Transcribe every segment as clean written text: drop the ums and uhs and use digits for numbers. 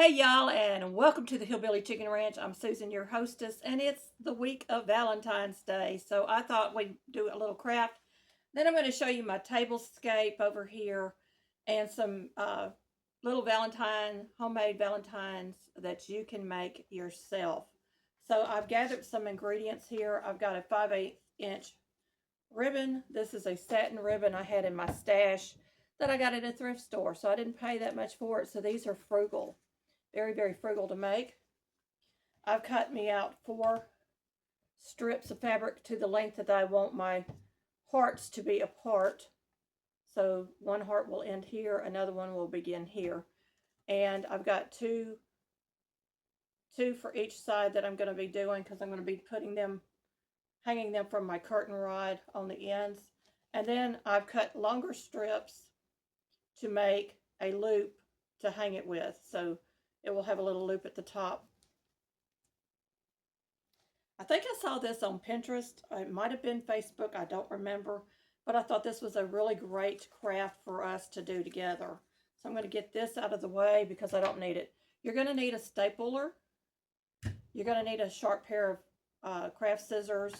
Hey y'all, and welcome to the Hillbilly Chicken Ranch. I'm Susan, your hostess, and it's the week of Valentine's Day. So I thought we'd do a little craft. Then I'm going to show you my tablescape over here and some little homemade Valentines that you can make yourself. So I've gathered some ingredients here. I've got a 5/8 inch ribbon. This is a satin ribbon I had in my stash that I got at a thrift store. So I didn't pay that much for it. So these are frugal. Very, very frugal to make. I've cut me out 4 strips of fabric to the length that I want my hearts to be apart. So one heart will end here, another one will begin here. And I've got two for each side that I'm going to be doing because I'm going to be hanging them from my curtain rod on the ends. And then I've cut longer strips to make a loop to hang it with. So it will have a little loop at the top. I think I saw this on Pinterest. It might have been Facebook. I don't remember. But I thought this was a really great craft for us to do together. So I'm going to get this out of the way because I don't need it. You're going to need a stapler. You're going to need a sharp pair of craft scissors.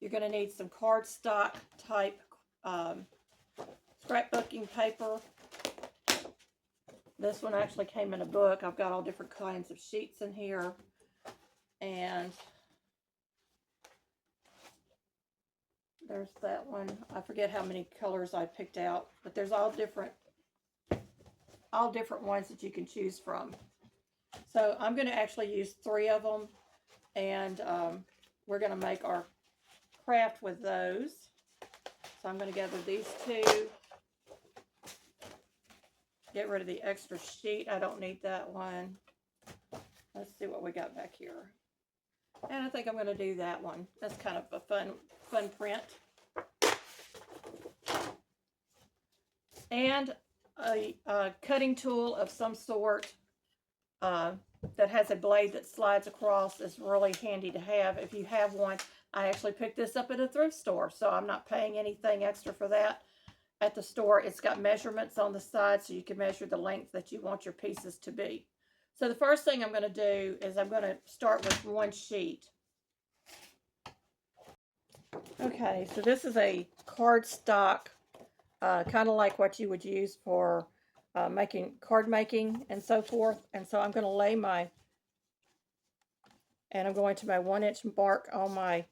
You're going to need some cardstock type scrapbooking paper. This one actually came in a book. I've got all different kinds of sheets in here. And there's that one. I forget how many colors I picked out, but there's all different ones that you can choose from. So I'm going to actually use 3 of them, and we're going to make our craft with those. So I'm going to gather these 2. Get rid of the extra sheet. I don't need that one. Let's see what we got back here. And I think I'm going to do that one. That's kind of a fun print. And a cutting tool of some sort that has a blade that slides across is really handy to have if you have one. I actually picked this up at a thrift store, so I'm not paying anything extra for that. At the store, it's got measurements on the side so you can measure the length that you want your pieces to be. So the first thing I'm going to do is I'm going to start with 1 sheet. Okay, so this is a cardstock, kind of like what you would use for card making and so forth. And so I'm going to lay and I'm going to my 1-inch mark on my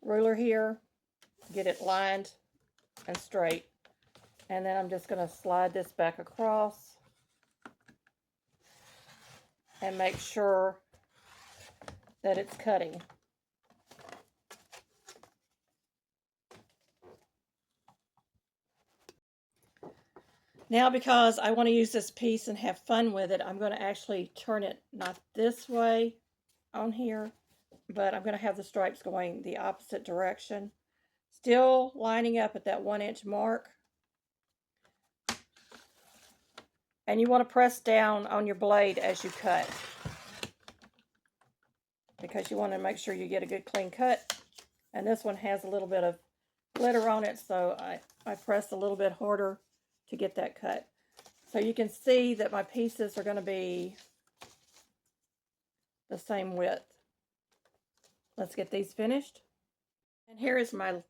ruler here, get it lined and straight. And then I'm just going to slide this back across and make sure that it's cutting. Now, because I want to use this piece and have fun with it, I'm going to actually turn it not this way on here, but I'm going to have the stripes going the opposite direction. Still lining up at that 1-inch mark. And you want to press down on your blade as you cut, because you want to make sure you get a good clean cut. And this one has a little bit of glitter on it, so I press a little bit harder to get that cut. So you can see that my pieces are going to be the same width. Let's get these finished. And here is my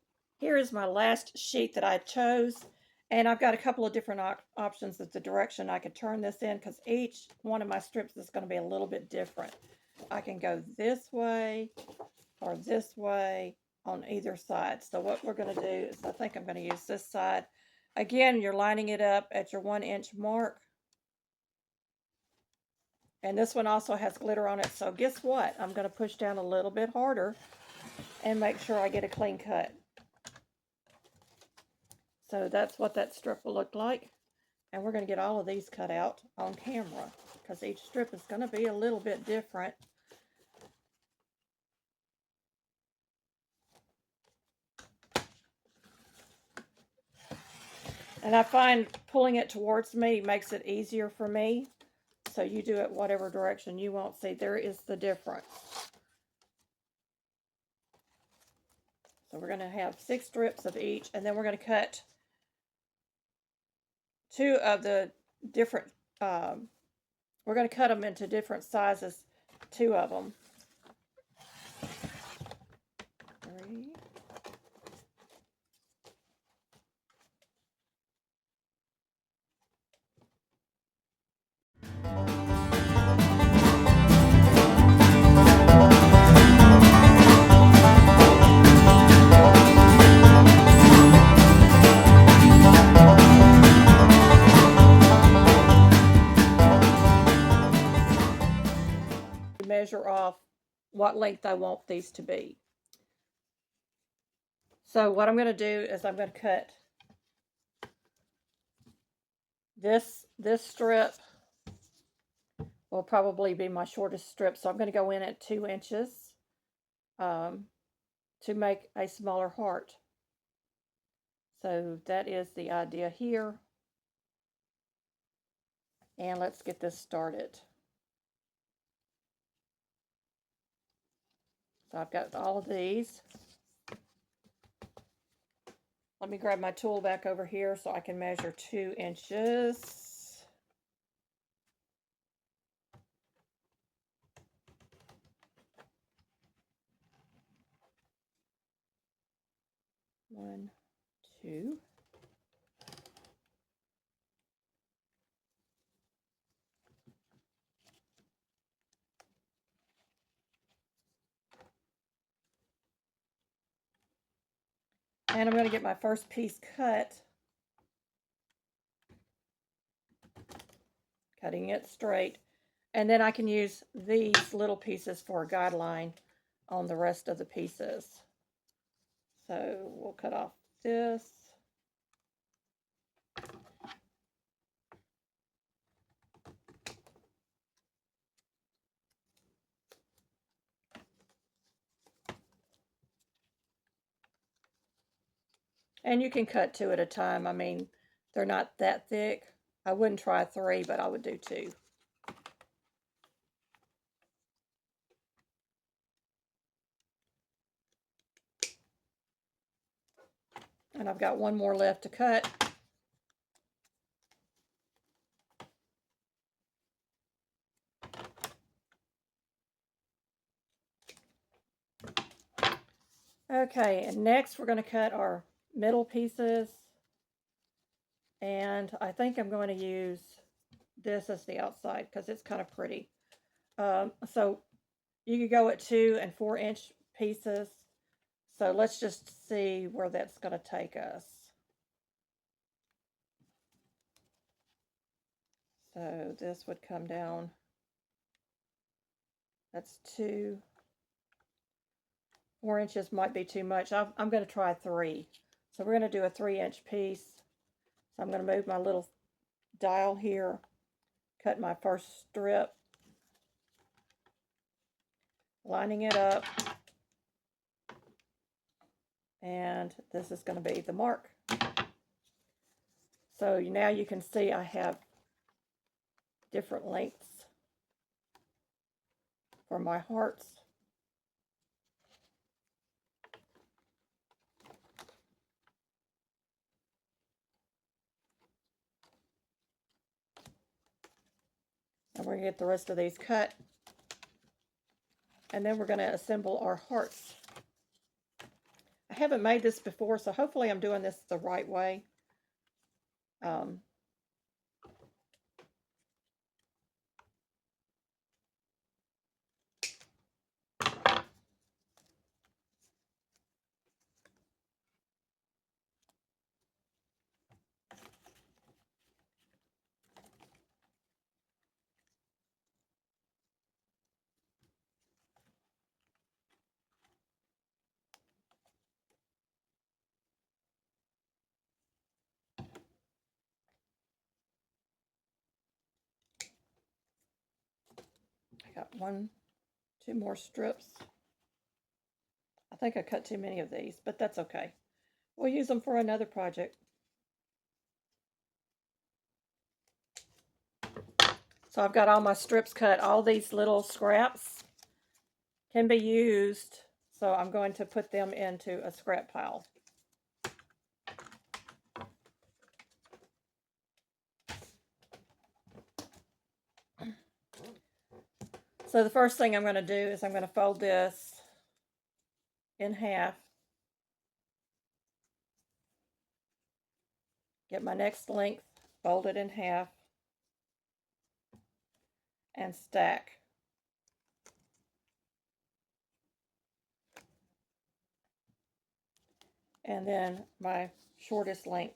last sheet that I chose. And I've got a couple of different options of the direction I could turn this in, because each one of my strips is going to be a little bit different. I can go this way or this way on either side. So what we're going to do is, I think I'm going to use this side. Again, you're lining it up at your 1-inch mark. And this one also has glitter on it. So guess what? I'm going to push down a little bit harder and make sure I get a clean cut. So that's what that strip will look like. And we're going to get all of these cut out on camera, because each strip is going to be a little bit different. And I find pulling it towards me makes it easier for me. So you do it whatever direction you want. See, there is the difference. So we're going to have 6 strips of each, and then we're going to cut 2 of the different we're going to cut them into different sizes, 2 of them. 3. Measure off what length I want these to be. So what I'm going to do is I'm going to cut this strip will probably be my shortest strip, so I'm going to go in at 2 inches to make a smaller heart. So that is the idea here, and let's get this started. So I've got all of these. Let me grab my tool back over here so I can measure 2 inches. One, 2. And I'm going to get my first piece cut. Cutting it straight. And then I can use these little pieces for a guideline on the rest of the pieces. So we'll cut off this. And you can cut 2 at a time. I mean, they're not that thick. I wouldn't try 3, but I would do 2. And I've got 1 more left to cut. Okay, and next we're going to cut our middle pieces. And I think I'm going to use this as the outside because it's kind of pretty. So you could go at 2 and 4 inch pieces. So let's just see where that's going to take us. So this would come down. That's 2. 4 inches might be too much. I'm going to try 3. So we're going to do a 3-inch piece. So I'm going to move my little dial here, cut my first strip, lining it up, and this is going to be the mark. So now you can see I have different lengths for my hearts. And we're going to get the rest of these cut. And then we're going to assemble our hearts. I haven't made this before, so hopefully I'm doing this the right way. I got 1, 2 more strips. I think I cut too many of these, but that's okay. We'll use them for another project. So I've got all my strips cut. All these little scraps can be used, so I'm going to put them into a scrap pile. So the first thing I'm going to do is I'm going to fold this in half. Get my next length, fold it in half, and stack. And then my shortest length,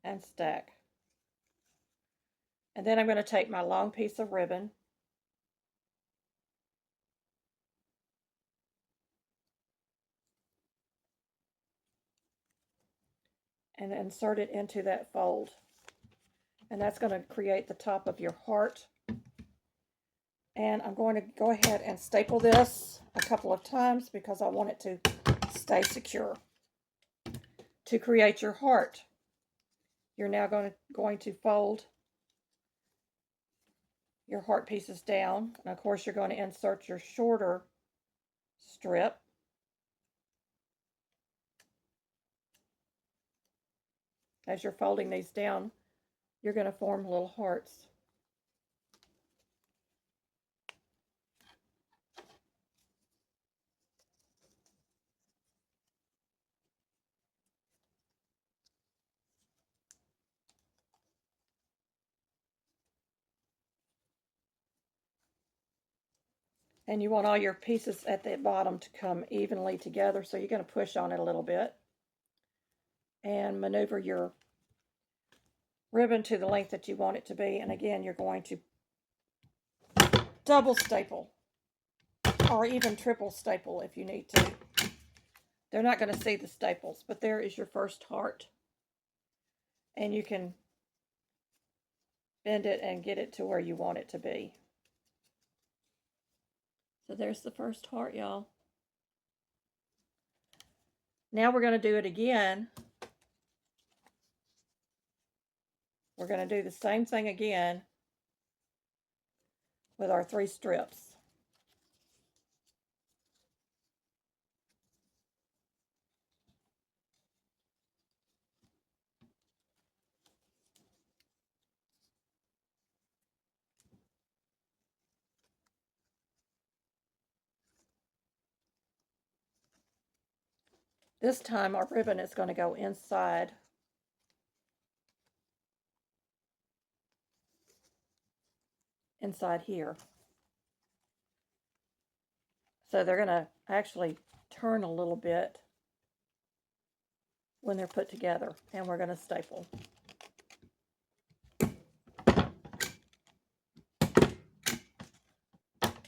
and stack. And then I'm going to take my long piece of ribbon and insert it into that fold. And that's going to create the top of your heart. And I'm going to go ahead and staple this a couple of times because I want it to stay secure. To create your heart, you're now going to fold your heart pieces down. And of course, you're going to insert your shorter strip. As you're folding these down, you're going to form little hearts. And you want all your pieces at the bottom to come evenly together, so you're going to push on it a little bit and maneuver your ribbon to the length that you want it to be. And again, you're going to double staple or even triple staple if you need to. They're not going to see the staples, but there is your first heart. And you can bend it and get it to where you want it to be. So there's the first heart, y'all. Now we're going to do it again. We're going to do the same thing again with our 3 strips. This time our ribbon is going to go inside here. So they're going to actually turn a little bit when they're put together, and we're going to staple.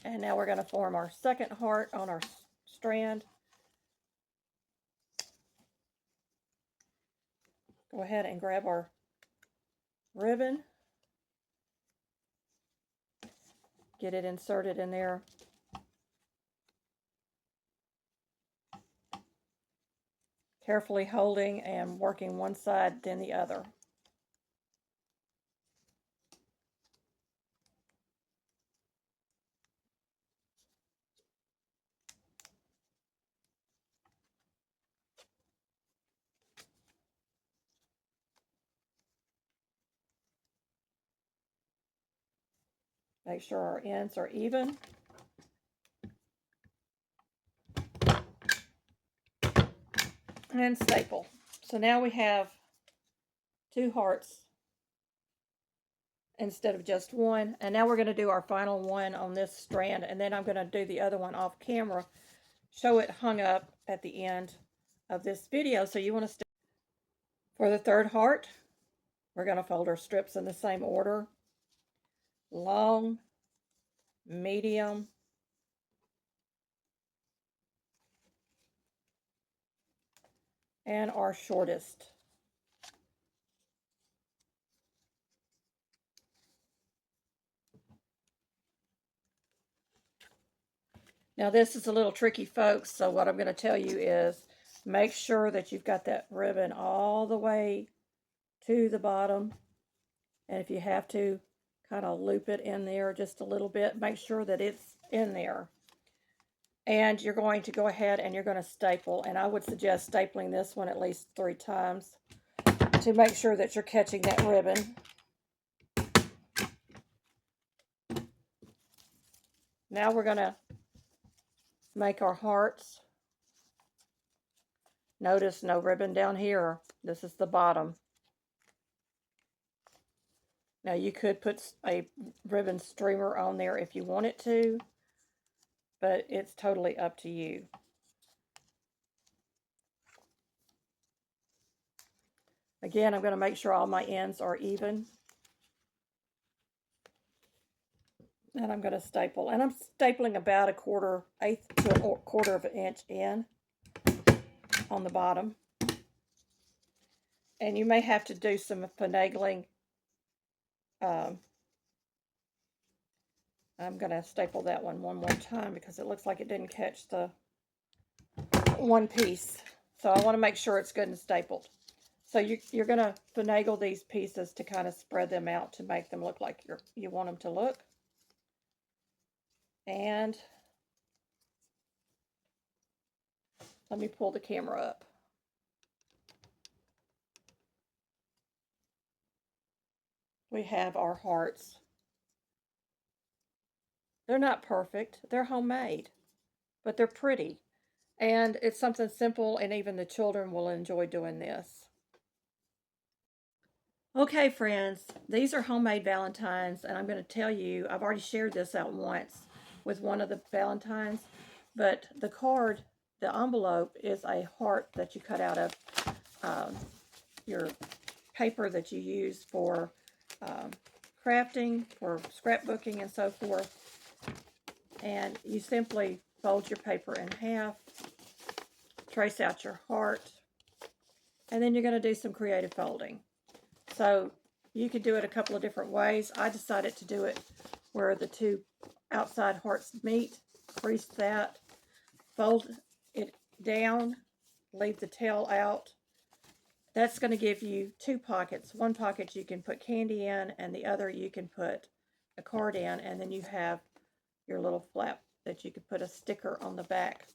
And now we're going to form our second heart on our strand. Go ahead and grab our ribbon. Get it inserted in there. Carefully holding and working one side, then the other. Make sure our ends are even. And staple. So now we have 2 hearts instead of just one. And now we're going to do our final one on this strand, and then I'm going to do the other one off camera, show it hung up at the end of this video. So you want to stay. For the third heart, we're going to fold our strips in the same order. Long, medium, and our shortest. Now this is a little tricky, folks, so what I'm going to tell you is make sure that you've got that ribbon all the way to the bottom. And if you have to, kind of loop it in there just a little bit. Make sure that it's in there. And you're going to go ahead and you're going to staple. And I would suggest stapling this one at least 3 times to make sure that you're catching that ribbon. Now we're going to make our hearts. Notice no ribbon down here. This is the bottom. Now you could put a ribbon streamer on there if you wanted to, but it's totally up to you. Again, I'm going to make sure all my ends are even. And I'm going to staple. And I'm stapling about an eighth to a quarter of an inch in on the bottom. And you may have to do some finagling. I'm going to staple that one more time because it looks like it didn't catch the one piece. So I want to make sure it's good and stapled. So you're going to finagle these pieces to kind of spread them out to make them look like you want them to look. And let me pull the camera up. We have our hearts. They're not perfect. They're homemade, but they're pretty. And it's something simple, and even the children will enjoy doing this. Okay, friends, these are homemade Valentines, and I'm going to tell you, I've already shared this out once with one of the Valentines, but the card, the envelope, is a heart that you cut out of your paper that you use for crafting, for scrapbooking, and so forth. And you simply fold your paper in half, trace out your heart, and then you're going to do some creative folding. So you could do it a couple of different ways. I decided to do it where the two outside hearts meet, crease that, fold it down, leave the tail out. That's going to give you two pockets. One pocket you can put candy in, and the other you can put a card in, and then you have your little flap that you could put a sticker on the back.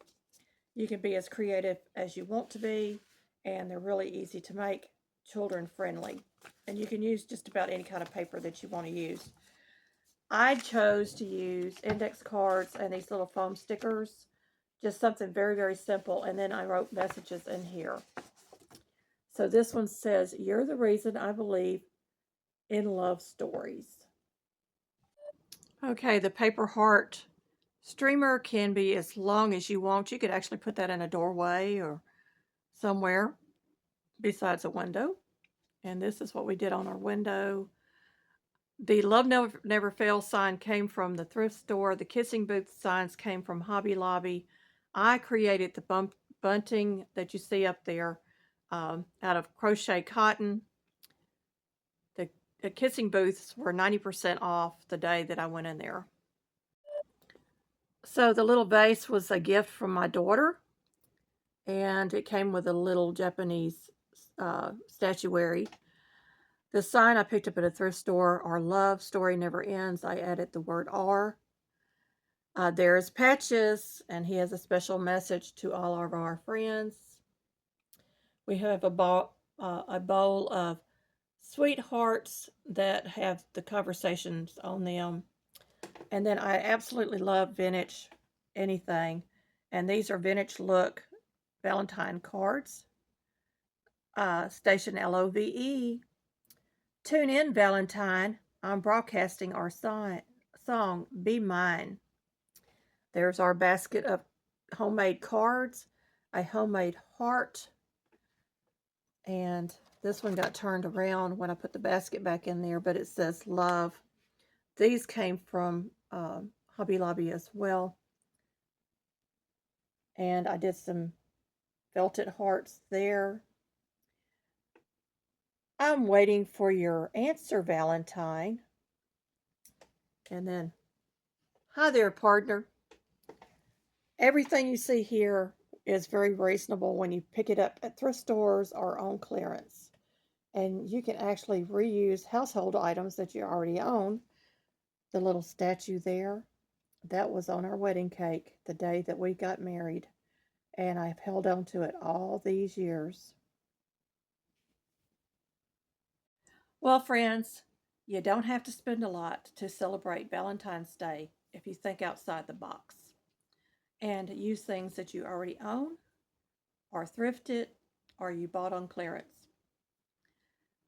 You can be as creative as you want to be, and they're really easy to make, children friendly. And you can use just about any kind of paper that you want to use. I chose to use index cards and these little foam stickers. Just something very, very simple. And then I wrote messages in here. So this one says, "You're the reason I believe in love stories." Okay, the paper heart streamer can be as long as you want. You could actually put that in a doorway or somewhere besides a window. And this is what we did on our window. The Love Never Fails sign came from the thrift store. The kissing booth signs came from Hobby Lobby. I created the bunting that you see up there out of crochet cotton. The kissing booths were 90% off the day that I went in there. So the little vase was a gift from my daughter, and it came with a little Japanese statuary. The sign I picked up at a thrift store, "Our love story never ends." I added the word "R." There's Patches, and he has a special message to all of our friends. We have a bowl of sweethearts that have the conversations on them. And then I absolutely love vintage anything. And these are vintage look Valentine cards. Station LOVE. Tune in, Valentine. I'm broadcasting our song, "Be Mine." There's our basket of homemade cards, a homemade heart, and this one got turned around when I put the basket back in there, but it says love. These came from Hobby Lobby as well. And I did some felted hearts there. I'm waiting for your answer, Valentine. And then, "Hi there, partner." Everything you see here is very reasonable when you pick it up at thrift stores or on clearance. And you can actually reuse household items that you already own. The little statue there, that was on our wedding cake the day that we got married. And I've held on to it all these years. Well, friends, you don't have to spend a lot to celebrate Valentine's Day. if you think outside the box and use things that you already own or thrifted or you bought on clearance.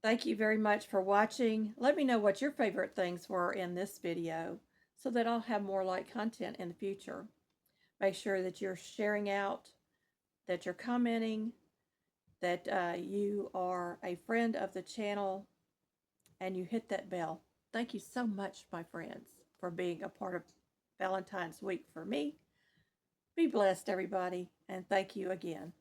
Thank you very much for watching. Let me know what your favorite things were in this video so that I'll have more like content in the future. Make sure that you're sharing out, that you're commenting, that you are a friend of the channel, and you hit that bell. Thank you so much, my friends, for being a part of Valentine's week for me. Be blessed, everybody, and thank you again.